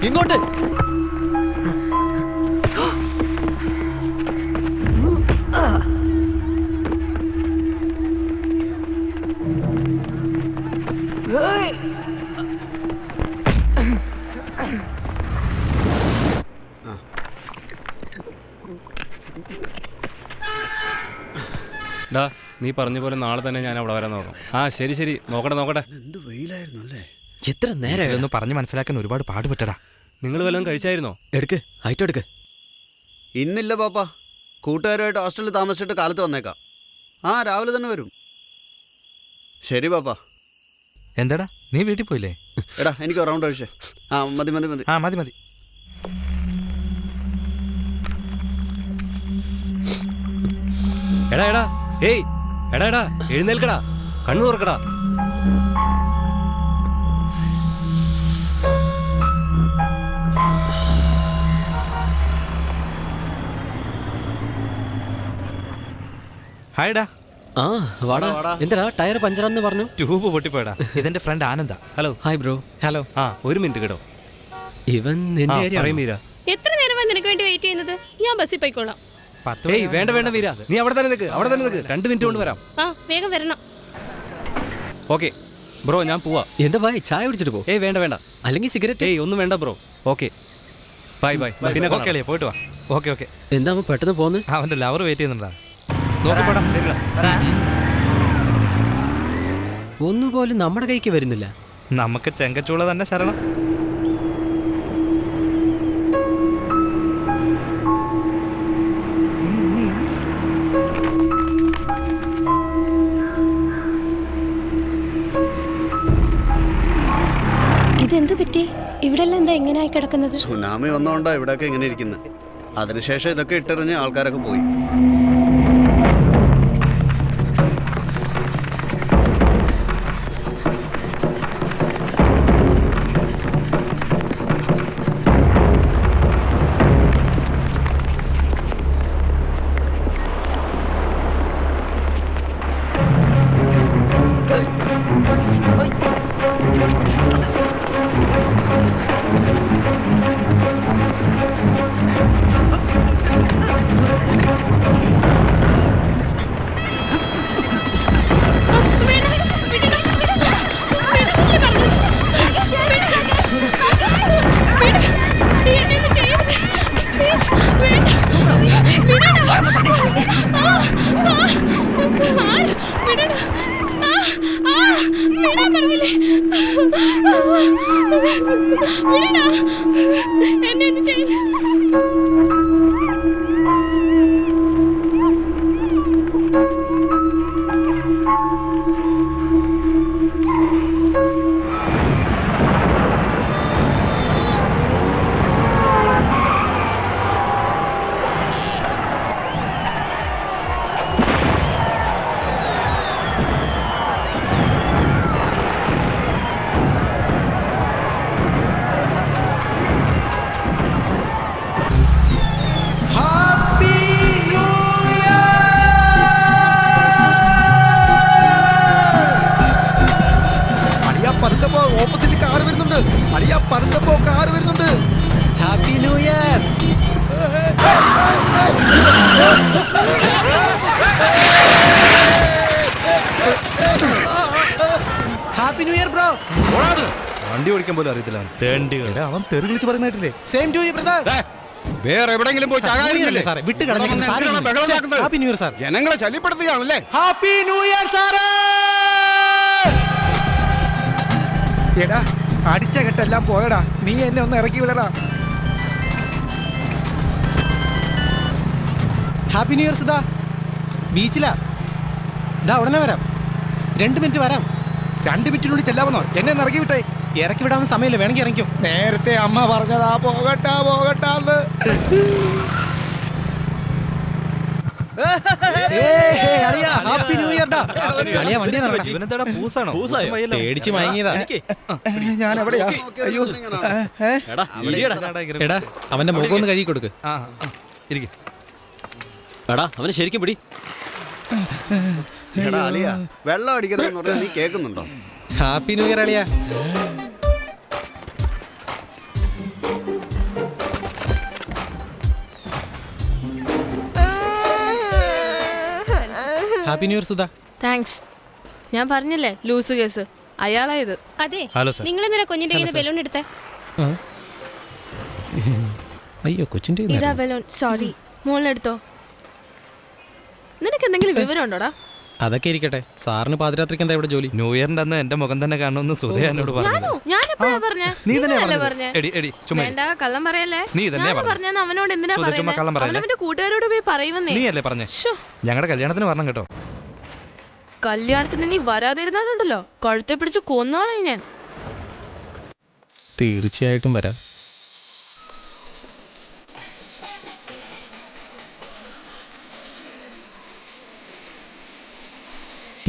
ഇങ്ങോട്ട്. ഡാ, നീ പറഞ്ഞ പോലെ നാളെ തന്നെ ഞാൻ അവിടെ വരാൻ നോക്കാം. ആ ശരി ശരി, നോക്കട്ടെ. എന്ത് വെയിലായിരുന്നു അല്ലേ? എത്ര നേരം ഒന്ന് പറഞ്ഞ് മനസ്സിലാക്കാൻ ഒരുപാട് പാടുപെട്ടടാ. നിങ്ങൾ വല്ലതും കഴിച്ചായിരുന്നോ? എടുക്ക്, ഹൈറ്റ് എടുക്ക്. ഇന്നില്ല പാപ്പ, കൂട്ടുകാരുമായിട്ട് ഹോസ്റ്റലിൽ താമസിച്ചിട്ട് കാലത്ത് വന്നേക്കാം. ആ രാവിലെ തന്നെ വരും. ശരി പാപ്പ. എന്താടാ, നീ വീട്ടിൽ പോയില്ലേ? എടാ എനിക്ക് റൗണ്ട് കഴിച്ചേ. ആ മതി മതി മതി. ആ മതി മതി. എടാ ഏയ് എടാ എഴുന്നേൽക്കടാ, കണ്ണു തുറക്കടാ. ഹായ്ഡാ. ആ വാടാ. എന്താ ടയർ പഞ്ചറാന്ന് പറഞ്ഞു? ട്യൂബ് പൊട്ടിപ്പോയടാ. ഇതെന്റെ ഫ്രണ്ട് ആനന്ദ. ഹലോ. Hi bro. ഹലോ. ആ ഒരു മിനിറ്റ് കേട്ടോ. ഇവൻ നിന്റെ കാര്യം മീര. എത്ര നേരമായി നിനക്ക് വേണ്ടി വെയിറ്റ് ചെയ്യുന്നത്? ഞാൻ ബസ്സിൽ പോയിക്കോളാം. ഏയ് വേണ്ട വീര, നീ അവിടെ തന്നെ നിൽക്ക്. 2 മിനിറ്റ് കൊണ്ട് വരാം. ആ വേഗം വരണം. ഓക്കെ ബ്രോ, ഞാൻ പോവാ. എന്താ ഭായ്, ചായ കുടിച്ചിട്ട് പോ. ഏയ് വേണ്ട അല്ലെങ്കിൽ സിഗരറ്റ്? ഏയ് ഒന്നും വേണ്ട ബ്രോ. Okay bye. പിന്നെ ഓക്കെ അല്ലേ, പോയിട്ട് വാ. ഓക്കെ. എന്താ അവൻ പെട്ടെന്ന് പോന്ന്? അവന്റെ ലവർ വെയിറ്റ് ചെയ്യുന്നുണ്ടാ. നോക്കിപ്പോടാ. ശരിടാ. ഒന്നുപോലും നമ്മുടെ കൈക്ക് വരുന്നില്ല. നമുക്ക് ചെങ്കച്ചൂള തന്നെ ശരണം. ഇതെന്ത് പറ്റി? ഇവിടെ എല്ലാം എന്താ എങ്ങനെയായി കിടക്കുന്നത്? സുനാമി വന്നോണ്ടാ ഇവിടെയൊക്കെ ഇങ്ങനെ ഇരിക്കുന്നത്. അതിനുശേഷം ഇതൊക്കെ ഇട്ടെറിഞ്ഞ് ആൾക്കാരൊക്കെ പോയി. എന്നെ ഒന്നും ചെയ്യില്ല. ഓപ്പോസിറ്റ് കാർ വരുന്നുണ്ട്. പതുക്കെ കാർ വരുന്നുണ്ട്. Happy new year. Happy new year bro. ഓടാണ്. വണ്ടി ഓടിക്കാൻ പോലും അറിയത്തില്ല. അവൻ തെറി വിളിച്ച് പറയുന്നതായിട്ടില്ലേ? Same to you brother. വേറെ എവിടെങ്കിലും പോയി ചാകാനില്ലേ സാറേ? വിട്ട് കളഞ്ഞു. Happy new year sir. ജനങ്ങളെ ശല്യപ്പെടുത്തുകയാണല്ലേ? ഹാപ്പി ന്യൂ ഇയർ സാറേ. എടാ അടിച്ച കെട്ടെല്ലാം പോയടാ. നീ എന്നെ ഒന്ന് ഇറക്കി വിടടാ. Happy new year Sudha. ബീച്ചിലാ. ഇതാ ഉടനെ വരാം. 2 മിനിറ്റ് വരാം. 2 മിനിറ്റിനുള്ളിൽ ചെല്ലാമെന്നോ? എന്നെ ഒന്ന് ഇറക്കി വിട്ടേ. ഇറക്കി വിടാവുന്ന സമയമില്ല, വേണമെങ്കിൽ ഇറങ്ങിക്കോ. നേരത്തെ അമ്മ പറഞ്ഞതാ പോകട്ടാന്ന്. ഹാപ്പി ന്യൂ ഇയർ ഡാ. വണ്ടി ഇവനെന്താടാ പൂസാണോ? പേടിച്ച് മയങ്ങിയതാ. ഞാൻ എവിടെയാ? അയ്യോ എടാ അവന്റെ മുഖം ഒന്ന് കഴുകി കൊടുക്ക്. ഇരിക്കും. എടാ അവനെ ശരിക്കും പിടി. എടാ അളിയാ, വെള്ളം അടിക്കരുതെന്ന് പറഞ്ഞാൽ നീ കേൾക്കുന്നുണ്ടോ? ഹാപ്പി ന്യൂ ഇയർ അളിയാ. Happy new year Sudha. Thanks. ഞാൻ പറഞ്ഞില്ലേ ലൂസ് കേസ് അയാളാ ഇത്. അതെ, ഹലോ സർ. നിങ്ങൾ എന്തിനാ കുഞ്ഞിന്റെ കയ്യിൽ നിന്ന് ബലൂൺ എടുത്തേ? ആ. അയ്യോ കൊച്ചിൻ്റെ ഇതാ ബലൂൺ. സോറി, മോളെടുത്തോ. നിനക്ക് എന്തെങ്കിലും വിവരം ഉണ്ടോടാ? അതൊക്കെ ഇരിക്കട്ടെ. സാറിന് പാതിരാത്രിക്ക് എന്താ ഇവിടെ ജോലി? ന്യൂ ഇയറിന്റെ അന്ന് എന്റെ മുഖം തന്നെ കാണുമെന്ന് സുധ എന്നോട് പറഞ്ഞു. ഞാനോ? ഞാൻ എപ്പോഴാ പറഞ്ഞേ? നീ തന്നെ നിങ്ങളല്ലേ പറഞ്ഞത്. എടി എടി ചുമ്മാ ഇരി. വേണ്ട, കള്ളം പറയല്ലേ. നീ തന്നെയാ പറഞ്ഞത്. പറഞ്ഞാന്ന് അവനോട് എന്തിനാ സുധ, ചുമ്മാ കള്ളം പറയുന്നത്? പറയല്ലേ. അവനവന്റെ കൂട്ടുകാരോട് പോയി പറയുവന്നേ. നീ അല്ലേ പറഞ്ഞേ ശ്ശോ. ഞങ്ങളുടെ കല്യാണത്തിന് വരണം കേട്ടോ. കല്യാണത്തിന് നീ വരാതിരുന്നാലുണ്ടല്ലോ കഴുത്തെ പിടിച്ച് കൊന്നാണ് ഞാൻ. തീർച്ചയായിട്ടും വരാം.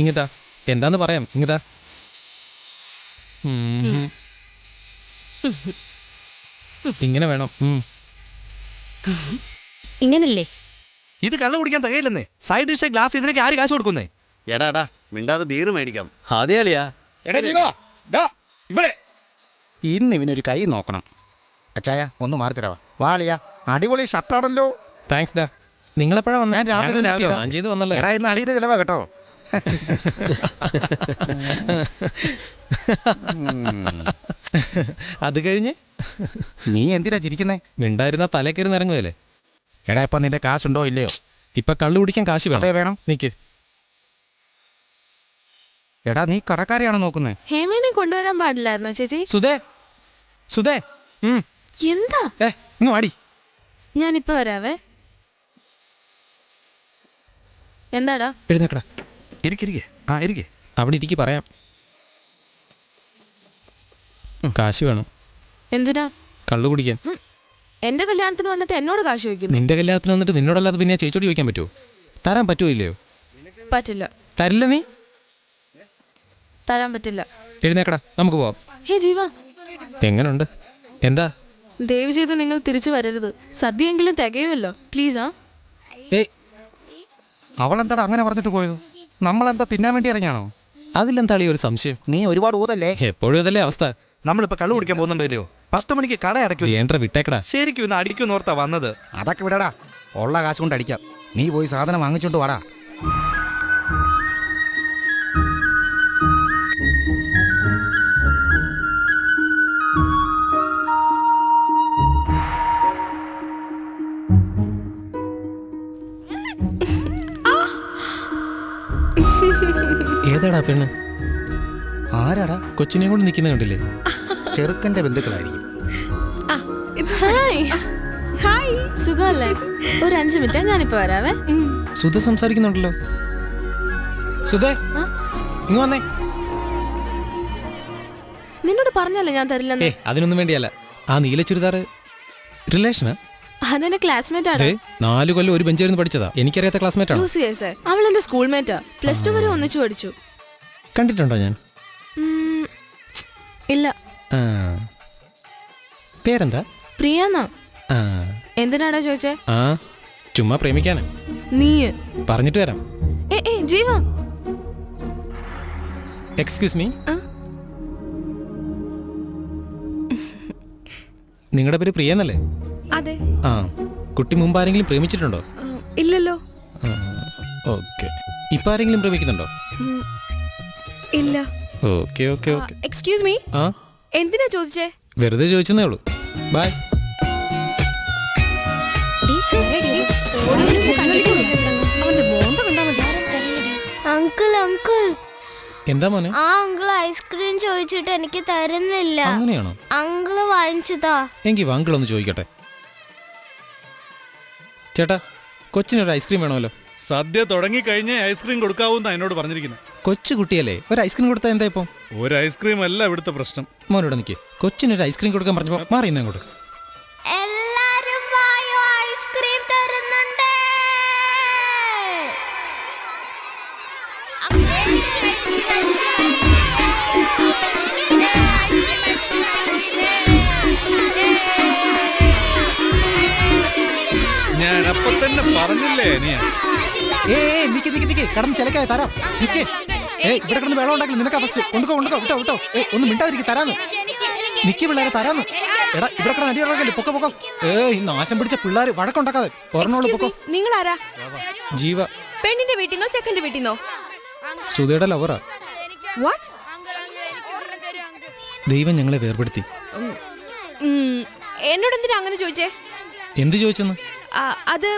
ഇങ്ങതാ, എന്താന്ന് പറയാം. ഇങ്ങതാ. ഇങ്ങനെ വേണം. ഇങ്ങനല്ലേ? ഇത് കള്ളു കുടിക്കാൻ തികയില്ലെന്നേ. സൈഡ് ഡിഷ് ഗ്ലാസ് ഇതിനൊക്കെ ആര് കാശ് കൊടുക്കുന്നേ? എടാ മിണ്ടാതെ ബീറ് മേടിക്കാം. അതെ അളിയാ. ഇവിടെ ഇന്ന് ഇവനൊരു കൈ നോക്കണം. അച്ചായ ഒന്ന് മാറി തരാവാ. വാളിയാ, അടിപൊളി ഷർട്ടാണല്ലോ. താങ്ക്സ് ഡാ. നിങ്ങളെപ്പോഴാ വന്നേ? ഞാൻ രാവിലെ ഞാൻ ചെയ്ത് വന്നല്ലേ. എടാ ഇന്ന് അളിയുടെ ചിലവാ കേട്ടോ. അത് കഴിഞ്ഞ് നീ എന്തിനാ ചിരിക്കുന്നേ? മിണ്ടായിരുന്ന തലേക്കരുന്ന് ഇറങ്ങുകയല്ലേ. എടാ ഇപ്പൊ നിന്റെ കാശുണ്ടോ ഇല്ലയോ? ഇപ്പൊ കള്ളു കുടിക്കാൻ കാശ് അതേ വേണം. വേണം. നിക്ക്. എടാ നീ കടക്കാരെയാണോ നോക്കുന്നേ? ഹേമേനെ കൊണ്ടുവരാൻ പാടില്ലായിരുന്നോ ചേച്ചി? സുധേ, സുധേ. എന്താ? ഇങ്ങ് വാടി. ഞാനിപ്പോ വരാവേ. എന്താടാ? എഴുന്നേക്കടാ. ഇരിക്കിരിക്കെ. ആ ഇരിക്കെ. അവിടെ ഇരിക്കി പറയാം. കാശ് വേണം. എന്തിനാ? കള്ളു കുടിക്കാൻ. എന്റെ കല്യാണത്തിന് വന്നിട്ട് എന്നോട് കാശ് ചോദിക്കുന്നു. നിന്റെ കല്യാണത്തിന് വന്നിട്ട് നിന്നോടല്ലാതെ പിന്നെ ചേച്ചോട് ചോദിക്കാൻ പറ്റുമോ? തരാൻ പറ്റുമോ ഇല്ലയോ? പറ്റില്ല. തരില്ല നീ? തരാൻ പറ്റില്ല. എഴുന്നേക്കടാ, നമുക്ക് പോവാം. ഹേ ജീവ, എങ്ങനുണ്ട്? എന്താ? ദയവ് ചെയ്ത് നിങ്ങൾ തിരിച്ചു വരരുത്. സദ്യയെങ്കിലും തികയുമല്ലോ പ്ലീസ്. ഏയ്, അവളെന്താടാ അങ്ങനെ പറഞ്ഞിട്ട് പോയത്? നമ്മളെന്താ തിന്നാൻ വേണ്ടി ഇറങ്ങിയാണോ? അതിലെന്താ അളിയ ഒരു സംശയം? നീ ഒരുപാട് ഊതല്ലേ? എപ്പോഴും ഇതല്ലേ അവസ്ഥ. നമ്മളിപ്പോ കള്ളു കുടിക്കാൻ പോകുന്നുണ്ടല്ലോ. 10 മണിക്ക് കട അടയ്ക്കും. വേണ്ട, വിട്ടേക്കടാ. ശരിക്കും ഇന്ന് അടിക്കുന്നോർത്താ വന്നത്. അതൊക്കെ വിടടാ, ഉള്ള കാശ് കൊണ്ട് അടിക്കാം. നീ പോയി സാധനം വാങ്ങിച്ചോണ്ട് വാടാ. ഏതാടാ പെണ്ണ്? ആരാടാ? കൊച്ചിനെ കൊണ്ട് നിൽക്കുന്ന കണ്ടില്ലേ? ചെറുക്കന്റെ ബന്ധുക്കളായിരിക്കും. ഹായ്, സുഖല്ലേ? ഒരു 5 മിനിറ്റ്, ഞാനിപ്പോ വരാവേ. സുധ സംസാരിക്കുന്നുണ്ടല്ലോ. സുധേ, ഇങ്ങ് വന്നേ. നിന്നോട് പറഞ്ഞല്ലേ ഞാൻ തരില്ലെന്ന്. അതിനൊന്നും വേണ്ടിയല്ല. ആ നീല ചുരിദാറ് റിലേഷനാ? അതെന്റെ ക്ലാസ്മേറ്റ് ആണ്. 4 കൊല്ലം ഒരു ബെഞ്ചായിരുന്നു പഠിച്ചതാ. എനിക്കറിയാത്ത ക്ലാസ്മേറ്റ് ആണ്. അവൾ എന്റെ സ്കൂൾമേറ്റാ. +2 വരെ ഒന്നിച്ചു പഠിച്ചു. കണ്ടിട്ടുണ്ടോ ഞാൻ? ഇല്ല. പേരെന്താ? പ്രിയാന്നാ. എന്തിനാടാ ചോദിച്ചേ? ചുമ്മാ പ്രേമിക്കാന്. നീ പറഞ്ഞിട്ട് വരാം. ജീവ, എക്സ്ക്യൂസ് മീ. നിങ്ങളുടെ പേര് പ്രിയെന്നല്ലേ? അതെ. കുട്ടി മുമ്പ് ആരെങ്കിലും പ്രേമിച്ചിട്ടുണ്ടോ? ഇല്ലല്ലോ. ഓക്കെ. ഇപ്പൊ ആരെങ്കിലും പ്രേമിക്കുന്നുണ്ടോ? ഇല്ല. Okay okay okay. Excuse me. എന്തിനാ ചോദിച്ചേ? വെറുതെ ചോദിച്ചെന്നേ ഉള്ളൂ. ബൈ. അങ്കിൾ അങ്കിൾ, എന്താ മോനെ? ആ അങ്കിൾ ഐസ്ക്രീം ചോദിച്ചിട്ട് എനിക്ക് തരുന്നില്ല. അങ്ങനെയാണോ? അങ്കിള് വാങ്ങിച്ചതാ. എങ്കിൽ വാങ്കിളൊന്ന് ചോദിക്കട്ടെ. ചേട്ടാ, കൊച്ചിനൊരു ഐസ്ക്രീം വേണമല്ലോ. സദ്യ തുടങ്ങിക്കഴിഞ്ഞേ ഐസ്ക്രീം കൊടുക്കാവൂന്നാ എന്നോട് പറഞ്ഞിരിക്കുന്നത്. കൊച്ചു കുട്ടിയല്ലേ, ഒരു ഐസ്ക്രീം കൊടുത്താൽ എന്താ ഇപ്പം? ഒരു ഐസ്ക്രീം അല്ല ഇവിടുത്തെ പ്രശ്നം. മോനോട് നിൽക്കേ. കൊച്ചിനൊരു ഐസ്ക്രീം കൊടുക്കാൻ പറഞ്ഞപ്പോ മാറിയുന്ന അങ്ങോട്ട്. എല്ലാരും വായോ, ഐസ്ക്രീം തരുന്നുണ്ട്. ഞാൻ അപ്പൊ തന്നെ പറഞ്ഞില്ലേ അനിയ. നിക്ക് കടന്ന് ചിലക്കായ തരാം. നിക്കേ. ഇവിടെ കിടന്ന് വെള്ളം ഉണ്ടാക്കില്ല. നിനക്കാ ഫസ്റ്റ്. കൊണ്ടുക്കോ. വിട്ടോ. ഒന്ന് മിണ്ടാതിരിക്കും. തരാന്ന്. നിക്ക് പിള്ളേരെ, തരാന്ന്. എടാ ഇവിടെ കിടന്ന് അടി ഇറങ്ങല്ലേ, പൊക്കോ പൊക്കോ. ഈ നാശം പിടിച്ച പിള്ളേർ വഴക്കുണ്ടാക്കാതെ ഒരെണ്ണോളൂ പൊക്കോ. നിങ്ങൾ ആരാ? ജീവ. പെണ്ണിന്റെ വീട്ടിന്നോ ചെക്കന്റെ വീട്ടിന്നോ? സുധയുടെ ലവറാ. വാട്ട്? ദൈവം ഞങ്ങളെ വേർപെടുത്തി. എന്നോട് എന്തിനാ അങ്ങനെ ചോദിച്ചേ? എന്ത് ചോദിച്ചെന്ന്? അത്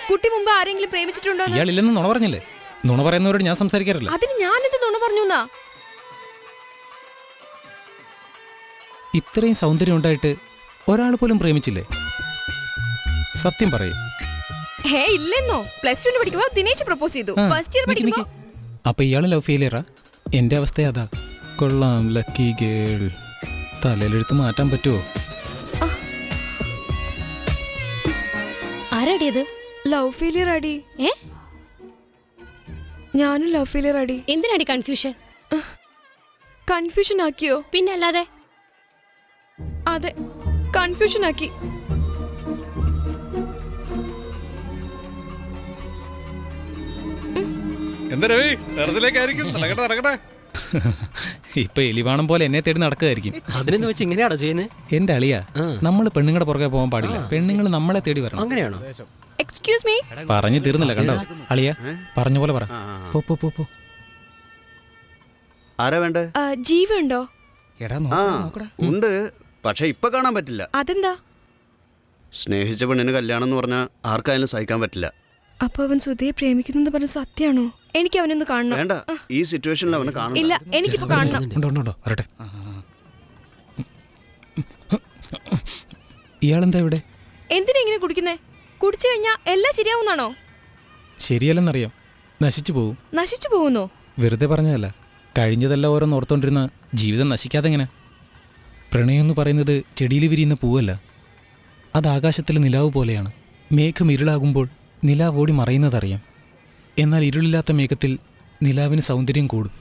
കുട്ടി മുമ്പ് ആരെങ്കിലും പ്രേമിച്ചിട്ടുണ്ടോ? ഇയാളില്ലെന്ന് നുണ പറഞ്ഞില്ലേ? നുണ പറയുന്നവരോട് ഞാൻ സംസാരിക്കാറില്ല. അതിന് ഞാൻ എന്ത് നുണ പറഞ്ഞു? ഇത്രയും സൗന്ദര്യം ഉണ്ടായിട്ട് ഒരാൾ പോലും പ്രേമിച്ചില്ലേ? സത്യം പറയൂ. ഹേ ഇല്ലെന്നോ. +2 പഠിക്കുമ്പോ ദിനേശ് പ്രപ്പോസ് ചെയ്തു. ഫസ്റ്റ് ഇയർ പഠിക്കുമ്പോ. അപ്പൊ ഇയാള് ലവ് ഫെയിലിയറാ? എന്റെ അവസ്ഥ അതാ. കൊള്ളാം, ലക്കി ഗേൾ. തലയിലെടുത്ത് മാറ്റാൻ പറ്റുമോ? ആരാടിയത്? ലവ് ഫെയിലിയർ അടി. ഞാനും ലവ് ഫെയിലിയർ അടി. എന്തിനാടി കൺഫ്യൂഷൻ? കൺഫ്യൂഷൻ ആക്കിയോ? പിന്നെ അല്ലാതെ. അതെ, കൺഫ്യൂഷൻ ആക്കി. എന്താ രവി, ടെറസിലേക്കായിരിക്കും. നടക്കട്ടെ നടക്കട്ടെ. ഇപ്പൊ എലിവാണം പോലെ എന്നെ തേടി നടക്കുകയായിരിക്കും. അതിനെന്ന് വെച്ച് ഇങ്ങനെയാണോ ചെയ്യുന്നത്? എന്റെ അളിയാ, നമ്മൾ പെണ്ണുങ്ങളുടെ പുറകെ പോകാൻ പാടില്ല. പെണ്ണുങ്ങൾ നമ്മളെ തേടി വരണം. അങ്ങനെയാണോ? Excuse me. പറഞ്ഞു തീർന്നില്ല കണ്ടോ? അളിയാ പോ പോലെ പറ. പോ. ആരാ വേണ്ടേ? ജീവ ഉണ്ടോ? ആ ഉണ്ട്, പക്ഷെ ഇപ്പൊ കാണാൻ പറ്റില്ല. അതെന്താ? സ്നേഹിച്ച പെണ്ണിന് കല്യാണം എന്ന് പറഞ്ഞാൽ ആർക്കായാലും സഹിക്കാൻ പറ്റില്ല. അപ്പൊ അവൻ സുധയെ പ്രേമിക്കുന്നു പറഞ്ഞ സത്യാണോ? എനിക്ക് അവനൊന്ന് കാണണം. വേണ്ട, ഈ സിറ്റുവേഷനിൽ അവനെ കാണണം. ഇല്ല, എനിക്കിപ്പോ കാണണം. ഉണ്ടോ വരട്ടെ. ഇയാളെന്താ ഇവിടെ? എന്തിനാ ഇങ്ങനെ കുടിക്കുന്നേ? കുടിച്ചു കഴിഞ്ഞാ എല്ലാം ശരിയാവുന്നാണോ? ശരിയല്ലെന്നറിയാം, നശിച്ചു പോവും. നശിച്ചു പോകുന്നോ? വെറുതെ പറഞ്ഞതല്ല. കഴിഞ്ഞതെല്ലാം ഓരോന്ന് ഓർത്തോണ്ടിരുന്ന ജീവിതം നശിക്കാതെ എങ്ങനെ? പ്രണയം എന്ന് പറയുന്നത് ചെടിയിൽ വിരിയുന്ന പൂവല്ല, അത് ആകാശത്തിലെ നിലാവ് പോലെയാണ്. മേഘം ഇരുളാകുമ്പോൾ നിലാവ് ഓടി മറയുന്നതറിയാം. എന്നാൽ ഇരുളില്ലാത്ത മേഘത്തിൽ നിലാവിന് സൗന്ദര്യം കൂടും.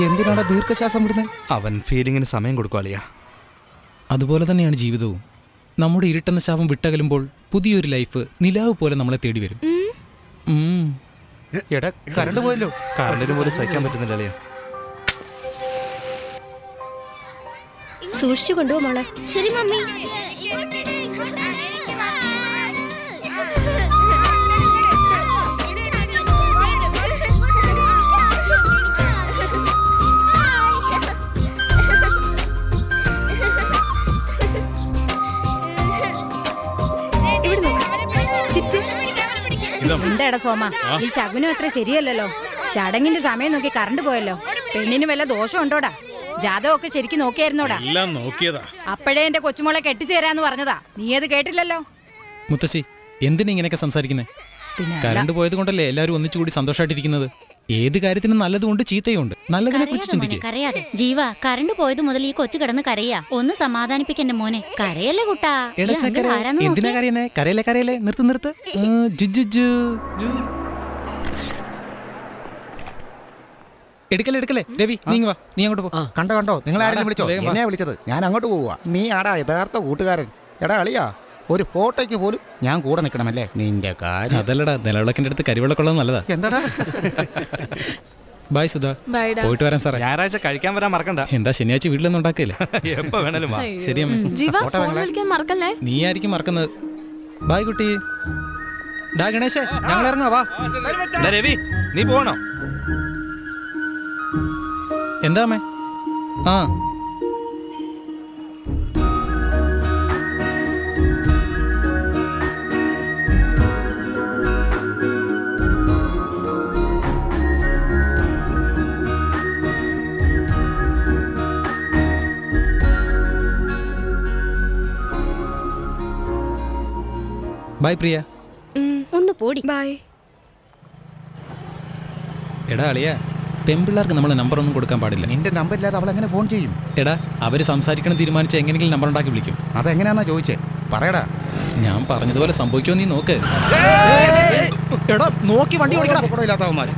എന്തിനാണ് ദീർഘശ്വാസം വിടുന്നത്? അവൻ ഫീലിങ്ങിന് സമയം കൊടുക്കുവാളിയാ. അതുപോലെ തന്നെയാണ് ജീവിതവും. നമ്മുടെ ഇരുട്ടെന്ന ശാപം വിട്ടകലുമ്പോൾ പുതിയൊരു ലൈഫ് നിലാവ് പോലെ നമ്മളെ തേടി വരും. എടാ കറണ്ട് പോയല്ലോ. കറണ്ടിന് പോലും സഹിക്കാൻ പറ്റുന്നില്ല അളിയാ. സൂക്ഷിച്ചു കൊണ്ടുപോ മോളെ. ശരി മമ്മി. എന്താടാ സോമ, ഈ ശകുനം അത്ര ശരിയല്ലല്ലോ. ചടങ്ങിന്റെ സമയം നോക്കി കറണ്ട് പോയല്ലോ. പെണ്ണിന് വല്ല ദോഷം ഉണ്ടോടാ? ജാതകമൊക്കെ ശരിക്കും നോക്കിയായിരുന്നോടാ? എല്ലാം നോക്കിയതാ. അപ്പോഴേ എന്റെ കൊച്ചുമോളെ കെട്ടിച്ചേരാന്ന് പറഞ്ഞതാ. നീ അത് കേട്ടില്ലല്ലോ. മുത്തശ്ശി, എന്തിനാ ഇങ്ങനെയൊക്കെ സംസാരിക്കുന്നേ? കറണ്ട് പോയത് കൊണ്ടല്ലേ എല്ലാവരും ഒന്നിച്ചുകൂടി സന്തോഷമായിട്ടിരിക്കുന്നത്. ഏത് കാര്യത്തിനും നല്ലതുകൊണ്ട് ചീത്തയുണ്ട്. നല്ലതിനെ കുറിച്ച് ചിന്തിക്കുക. കരയാതെ ജീവ, കറണ്ട് പോയത് മുതൽ ഈ കൊച്ചു കിടന്ന് കരയാ. ഒന്ന് സമാധാനിപ്പിക്കന്റെ മോനെ. കരയല്ലേ കുട്ടാ. എന്തിനാ കരയുന്നേ? കരയല്ലേ നിർത്ത്. എടുക്കല്ലേ രവി, നീ വാ, നീ അങ്ങോട്ട് പോ. കണ്ടോ നിങ്ങൾ ആരെങ്കിലും വിളിച്ചോ? എന്നെയാ വിളിച്ചത്. ഞാൻ അങ്ങോട്ട് പോവാ. നീ ആടാ യഥാർത്ഥ കൂട്ടുകാരൻ. എടാ അളിയാ, ഒരു ഫോട്ടോയ്ക്ക് പോലും ഞാൻ കൂടെ നിൽക്കണമല്ലേ? നിന്റെ കാര്യം അതല്ലടാ, നിലവിളക്കിന്റെ അടുത്ത് കരിവെള്ളക്കൊള്ളത് നല്ലതാ. എന്താടാ? ബൈ സുധാ, പോയിട്ട് വരാൻ സാറേ. ഞായറാഴ്ച കഴിക്കാൻ വരാൻ മറക്കണ്ട. എന്താ ശനിയാഴ്ച വീട്ടിലൊന്നും ഉണ്ടാക്കില്ലേ? എപ്പോ വേണേലും വാ. ശരി അമ്മ. മറക്കല്ലേ? നീ ആയിരിക്കും മറക്കുന്നത്. ബൈ കുട്ടി. ഡാ ഗണേശേ, ഞങ്ങൾ ഇറങ്ങുവാ. വാ. രവി, നീ പോണോ? എന്താ അമ്മേ? ആ ബൈ പ്രിയ. ഒന്ന് പോടി. ബൈ. എടാ അളിയാ, പെൺപിള്ളേർക്ക് നമ്മളെ നമ്പർ ഒന്നും കൊടുക്കാൻ പാടില്ല. നിന്റെ നമ്പർ ഇല്ലാതെ അവൾ എങ്ങനെ ഫോൺ ചെയ്യും? എടാ, അവര് സംസാരിക്കണം തീരുമാനിച്ച എങ്ങനെയെങ്കിലും നമ്പർ ഉണ്ടാക്കി വിളിക്കും. അതെങ്ങനെയാന്നാ ചോദിച്ചേ? പറയടാ. ഞാൻ പറഞ്ഞതുപോലെ സംഭവിക്കുമോ നീ നോക്ക്. എടാ നോക്കി വണ്ടി ഓടിക്കണം. ഇല്ലാത്തവന്മാര്.